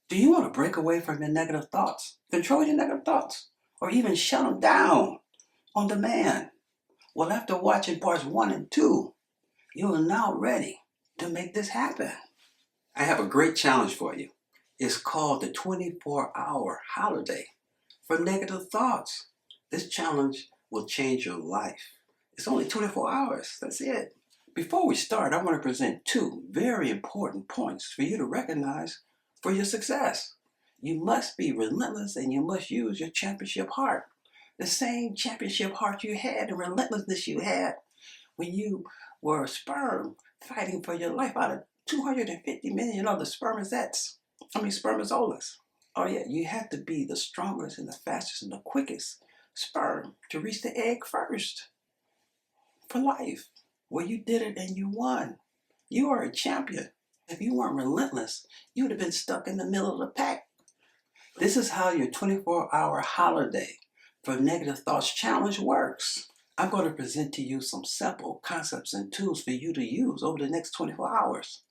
Do you want to break away from your negative thoughts, control your negative thoughts, or even shut them down on demand? Well, after watching parts 1 and 2, you are now ready to make this happen. I have a great challenge for you. It's called the 24-hour holiday for negative thoughts. This challenge will change your life. It's only 24 hours. That's it. Before we start, I want to present two very important points for you to recognize for your success. You must be relentless and you must use your championship heart. The same championship heart you had, the relentlessness you had when you were a sperm fighting for your life out of 250 million other spermatozoas. Oh yeah, you have to be the strongest and the fastest and the quickest sperm to reach the egg first for life. Well, you did it and you won. You are a champion. If you weren't relentless, you would have been stuck in the middle of the pack. This is how your 24-hour holiday for negative thoughts challenge works. I'm going to present to you some simple concepts and tools for you to use over the next 24 hours.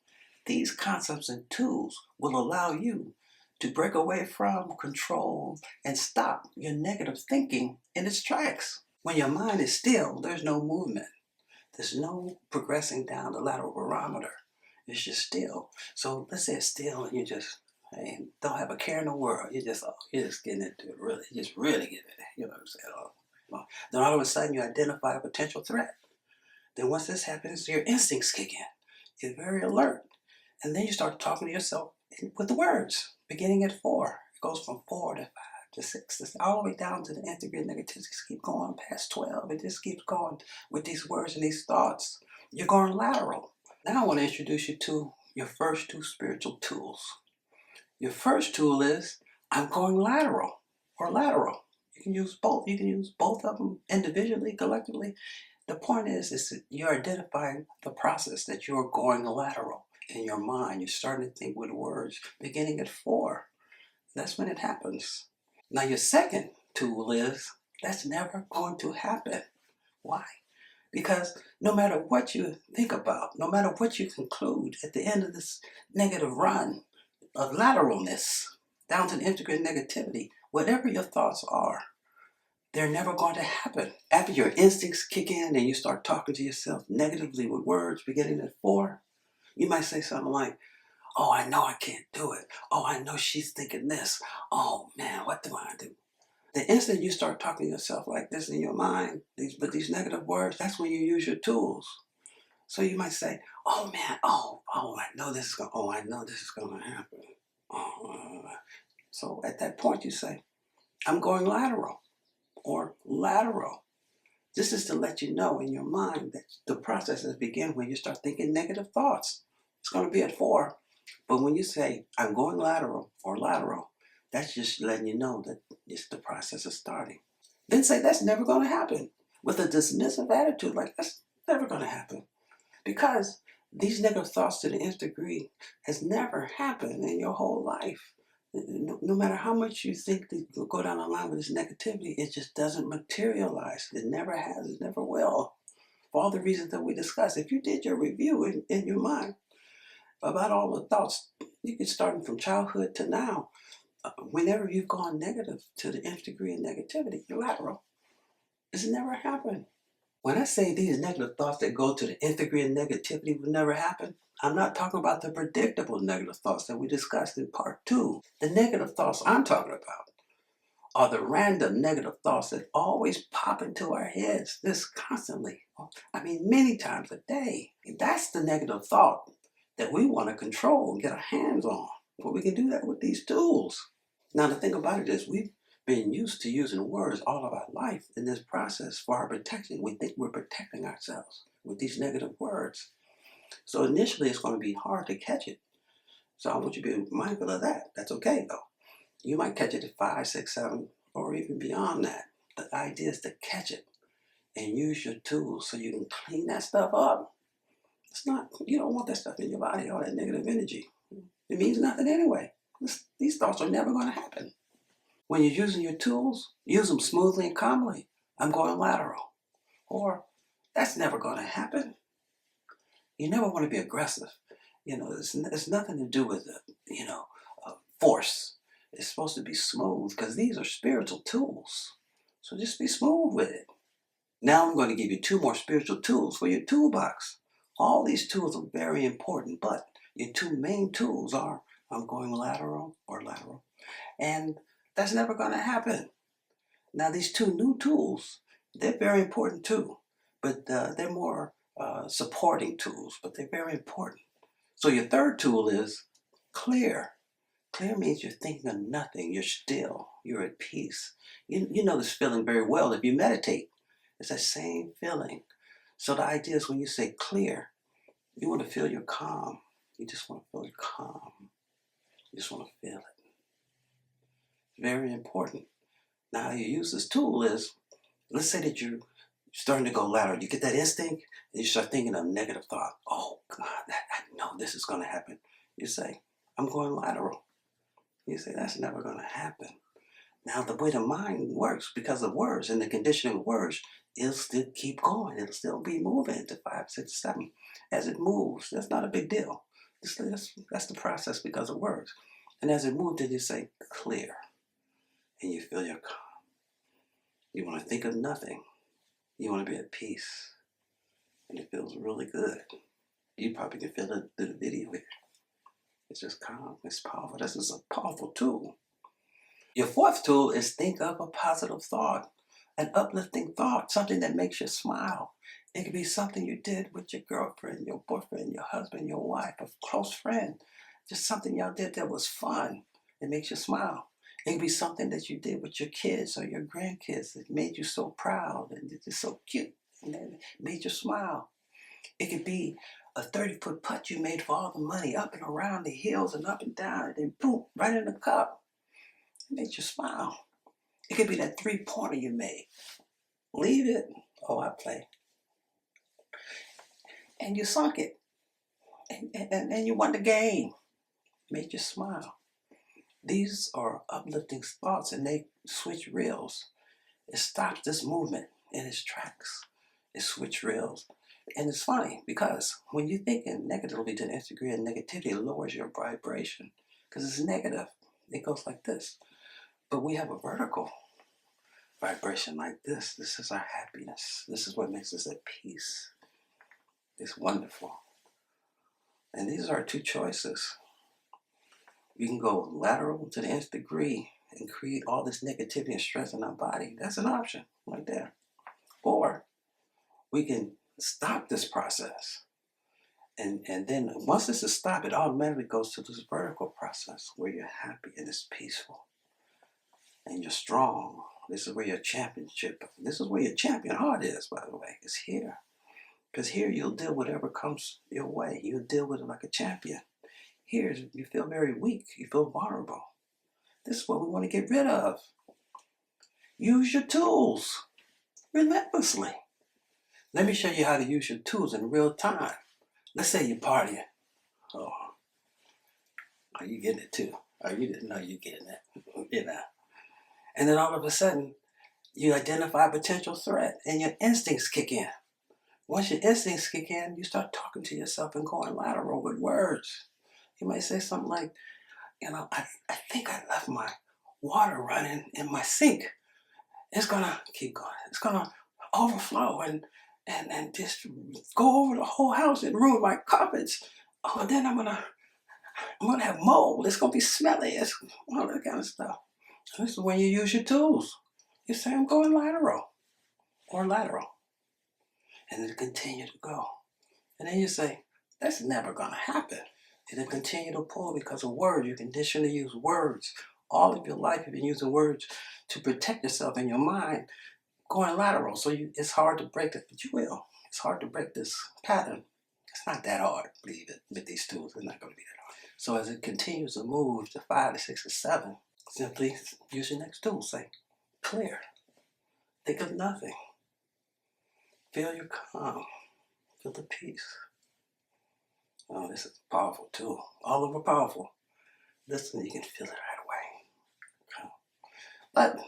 These concepts and tools will allow you to break away from, control, and stop your negative thinking in its tracks. When your mind is still, there's no movement. There's no progressing down the lateral barometer. It's just still. So let's say it's still and you just don't have a care in the world. You're just getting into it really. You're just really getting it. You know what I'm saying? Then all of a sudden you identify a potential threat. Then once this happens, your instincts kick in. You're very alert. And then you start talking to yourself with the words, beginning at 4. It goes from 4 to 5 to 6, all the way down to the nth degree of negativity. Just keep going past 12. It just keeps going with these words and these thoughts. You're going lateral. Now I want to introduce you to your first two spiritual tools. Your first tool is I'm going lateral or lateral. You can use both. You can use both of them individually, collectively. The point is that you're identifying the process that you're going lateral in your mind. You're starting to think with words beginning at 4. That's when it happens. Now your second tool is that's never going to happen. Why? Because no matter what you think about, no matter what you conclude at the end of this negative run of lateralness down to the integrated negativity, whatever your thoughts are, they're never going to happen. After your instincts kick in and you start talking to yourself negatively with words beginning at 4, you might say something like, oh, I know I can't do it. Oh, I know she's thinking this. Oh man, what do I do? The instant you start talking to yourself like this in your mind, these negative words, that's when you use your tools. So you might say, oh man, I know this is going to happen. So at that point you say, I'm going lateral or lateral. This is to let you know in your mind that the processes begin when you start thinking negative thoughts. It's going to be at 4. But when you say, I'm going lateral or lateral, that's just letting you know that the process is starting. Then say, that's never going to happen with a dismissive attitude, like that's never going to happen. Because these negative thoughts to the nth degree has never happened in your whole life. No matter how much you think that you'll go down the line with this negativity, it just doesn't materialize. It never has, it never will. For all the reasons that we discussed. If you did your review in your mind about all the thoughts, you could start from childhood to now. Whenever you've gone negative to the nth degree of negativity, you're lateral. It's never happened. When I say these negative thoughts that go to the nth degree of negativity will never happen, I'm not talking about the predictable negative thoughts that we discussed in part 2. The negative thoughts I'm talking about are the random negative thoughts that always pop into our heads this constantly. I mean, many times a day. That's the negative thought that we want to control and get our hands on. But we can do that with these tools. Now, the thing about it is we've been used to using words all of our life in this process for our protection. We think we're protecting ourselves with these negative words. So initially, it's going to be hard to catch it. So I want you to be mindful of that. That's okay, though. You might catch it at 5, 6, 7, or even beyond that. The idea is to catch it and use your tools so you can clean that stuff up. You don't want that stuff in your body, all that negative energy. It means nothing anyway. These thoughts are never going to happen. When you're using your tools, use them smoothly and calmly. I'm going lateral. Or, that's never going to happen. You never want to be aggressive. It's nothing to do with force. It's supposed to be smooth because these are spiritual tools. So just be smooth with it. Now I'm going to give you two more spiritual tools for your toolbox. All these tools are very important, but your two main tools are I'm going lateral or lateral. And that's never going to happen. Now these two new tools, they're very important too, but they're more supporting tools, but they're very important. So your third tool is clear. Clear means you're thinking of nothing. You're still. You're at peace. You know this feeling very well if you meditate. It's that same feeling. So the idea is when you say clear, you want to feel your calm. You just want to feel your calm. You just want to feel it. It's very important. Now how you use this tool is, let's say that you're starting to go lateral. You get that instinct and you start thinking of negative thought. Oh God, I know this is going to happen. You say, I'm going lateral. You say, that's never going to happen. Now, the way the mind works, because of words and the conditioning of words, it'll still keep going. It'll still be moving to 5, 6, 7. As it moves, that's not a big deal. That's the process because of words. And as it moves, then you say, clear. And you feel your calm. You want to think of nothing. You want to be at peace. And it feels really good. You probably can feel it through the video here. It's just calm. It's powerful. This is a powerful tool. Your fourth tool is think of a positive thought, an uplifting thought, something that makes you smile. It could be something you did with your girlfriend, your boyfriend, your husband, your wife, a close friend. Just something y'all did that was fun. It makes you smile. It could be something that you did with your kids or your grandkids that made you so proud and it's just so cute and it made you smile. It could be a 30-foot putt you made for all the money up and around the hills and up and down and then boom, right in the cup. It made you smile. It could be that three-pointer you made. Leave it. Oh, I play. And you sunk it. And you won the game. Made you smile. These are uplifting thoughts and they switch reels. It stops this movement in its tracks. It switch reels. And it's funny because when you're thinking negatively to the nth degree of negativity, it lowers your vibration because it's negative. It goes like this. But we have a vertical vibration like this. This is our happiness. This is what makes us at peace. It's wonderful. And these are our two choices. We can go lateral to the nth degree and create all this negativity and stress in our body. That's an option right there. Or we can stop this process. And then once this is stopped, it automatically goes to this vertical process where you're happy and it's peaceful. And you're strong. This is where your championship, this is where your champion heart is, by the way. It's here. Because here you'll deal with whatever comes your way. You'll deal with it like a champion. Here you feel very weak. You feel vulnerable. This is what we want to get rid of. Use your tools relentlessly. Let me show you how to use your tools in real time. Let's say you're partying. Oh, are you getting it too? Oh, you didn't know you're getting it. You know. And then all of a sudden, you identify a potential threat and your instincts kick in. Once your instincts kick in, you start talking to yourself and going lateral with words. You might say something like, I think I left my water running in my sink. It's gonna keep going. It's gonna overflow and just go over the whole house and ruin my carpets. Oh, and then I'm gonna have mold. It's gonna be smelly. It's all that kind of stuff. This is when you use your tools. You say, I'm going lateral or lateral. And then continue to go. And then you say, that's never going to happen. And then continue to pull because of words. You condition to use words. All of your life you've been using words to protect yourself in your mind, going lateral. So it's hard to break it, but you will. It's hard to break this pattern. It's not that hard, believe it, with these tools. It's not going to be that hard. So as it continues to move to 5 to 6 to 7, simply use your next tool. Say, clear. Think of nothing. Feel your calm. Feel the peace. Oh, this is a powerful tool. All over powerful. Listen, you can feel it right away. But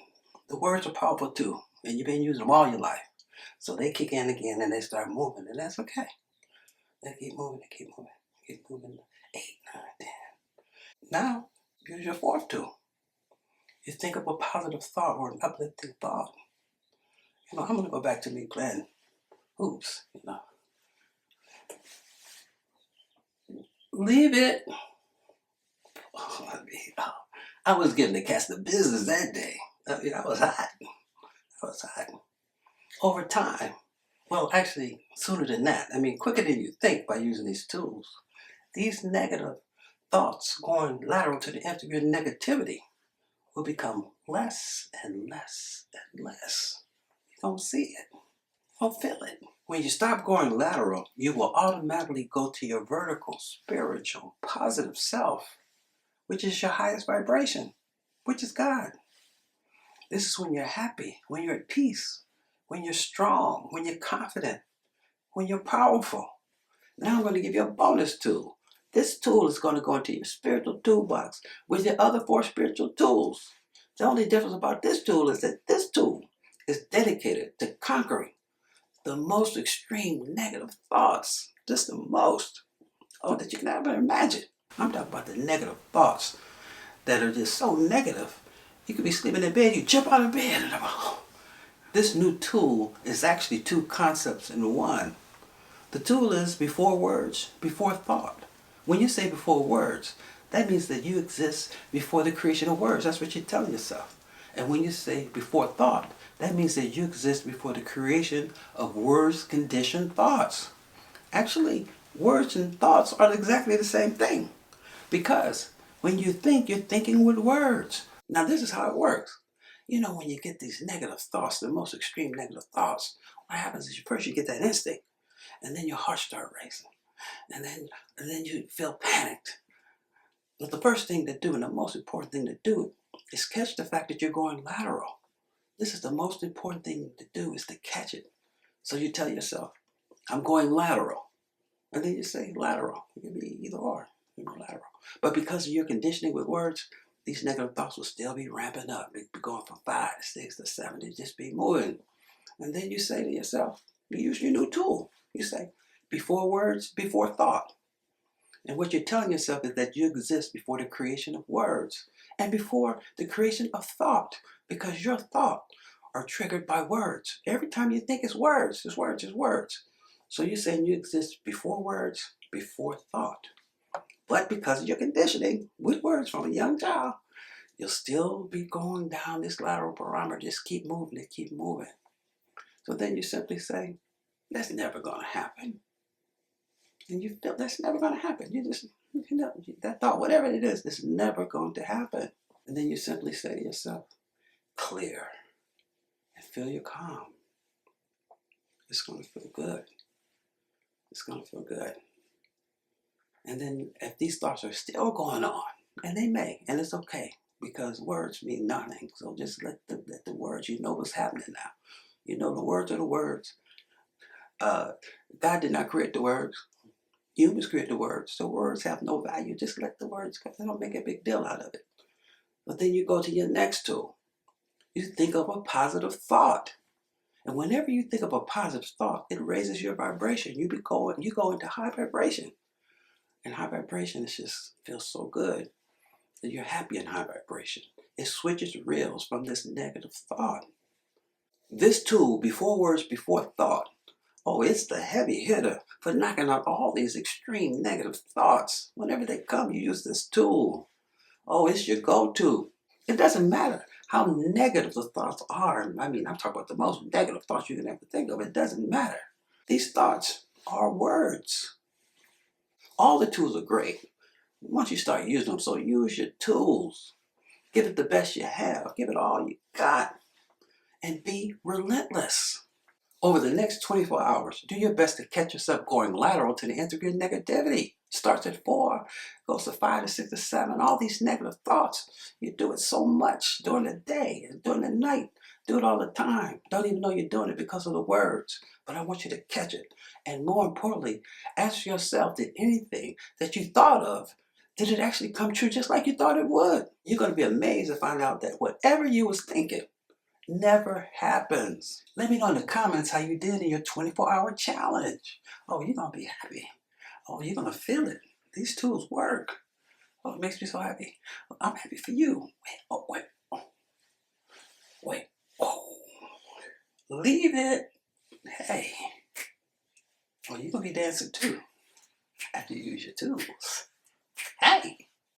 the words are powerful too. And you've been using them all your life. So they kick in again and they start moving. And that's okay. They keep moving, they keep moving, keep moving. 8, 9, 10. Now, Here's your fourth tool. You think of a positive thought or an uplifting thought. I'm going to go back to me playing hoops. Leave it. I was getting to catch the business that day. I was hot. Over time, well, actually, sooner than that. Quicker than you think by using these tools. These negative thoughts going lateral to the end of your negativity will become less and less and less. You don't see it. You don't feel it. When you stop going lateral, you will automatically go to your vertical, spiritual, positive self, which is your highest vibration, which is God. This is when you're happy, when you're at peace, when you're strong, when you're confident, when you're powerful. Now I'm going to give you a bonus tool. This tool is going to go into your spiritual toolbox with your other 4 spiritual tools. The only difference about this tool is that this tool is dedicated to conquering the most extreme negative thoughts. Just the most. That you can ever imagine. I'm talking about the negative thoughts that are just so negative. You could be sleeping in bed, you jump out of bed, and this new tool is actually 2 concepts in one. The tool is before words, before thought. When you say before words, that means that you exist before the creation of words. That's what you're telling yourself. And when you say before thought, that means that you exist before the creation of words, conditioned thoughts. Actually, words and thoughts are exactly the same thing. Because when you think, you're thinking with words. Now, this is how it works. When you get these negative thoughts, the most extreme negative thoughts, what happens is first you get that instinct, and then your heart starts racing, and then you feel panicked. But the first thing to do, and the most important thing to do, is catch the fact that you're going lateral. This is the most important thing to do, is to catch it. So you tell yourself, I'm going lateral. And then you say lateral. It can be either or. Lateral. But because of your conditioning with words, these negative thoughts will still be ramping up. They'll be going from 5 to 6 to 7. They just be moving. And then you say to yourself, you use your new tool. You say, before words, before thought. And what you're telling yourself is that you exist before the creation of words and before the creation of thought, because your thought are triggered by words. Every time you think, it's words, it's words, it's words. So you're saying you exist before words, before thought. But because of your conditioning with words from a young child, you'll still be going down this lateral barometer. Just keep moving it, keep moving. So then you simply say, that's never going to happen. And you feel that's never going to happen. That thought, whatever it is never going to happen. And then you simply say to yourself, clear, and feel your calm. It's going to feel good. It's going to feel good. And then if these thoughts are still going on, and they may, and it's okay, because words mean nothing. So just let the words, you know what's happening now. The words are the words. God did not create the words. Humans create the words. So words have no value. Just let the words go. They don't make a big deal out of it. But then you go to your next tool. You think of a positive thought. And whenever you think of a positive thought, it raises your vibration. You go into high vibration. And high vibration just feels so good that you're happy in high vibration. It switches reels from this negative thought. This tool, before words, before thought, it's the heavy hitter for knocking out all these extreme negative thoughts. Whenever they come, you use this tool. It's your go-to. It doesn't matter how negative the thoughts are. I'm talking about the most negative thoughts you can ever think of. It doesn't matter. These thoughts are words. All the tools are great once you start using them. So use your tools. Give it the best you have. Give it all you got. And be relentless. Over the next 24 hours, do your best to catch yourself going lateral to the end of your negativity. Starts at 4, goes to 5 to 6 to 7. All these negative thoughts. You do it so much during the day and during the night. Do it all the time. Don't even know you're doing it because of the words. But I want you to catch it. And more importantly, ask yourself, did anything that you thought of, did it actually come true just like you thought it would? You're going to be amazed to find out that whatever you was thinking never happens. Let me know in the comments how you did in your 24-hour challenge. You're going to be happy. You're going to feel it. These tools work. Oh, it makes me so happy. I'm happy for you. Wait, oh, wait, oh, wait. Oh, leave it. Hey, well, you're going to be dancing too after you use your tools. Hey.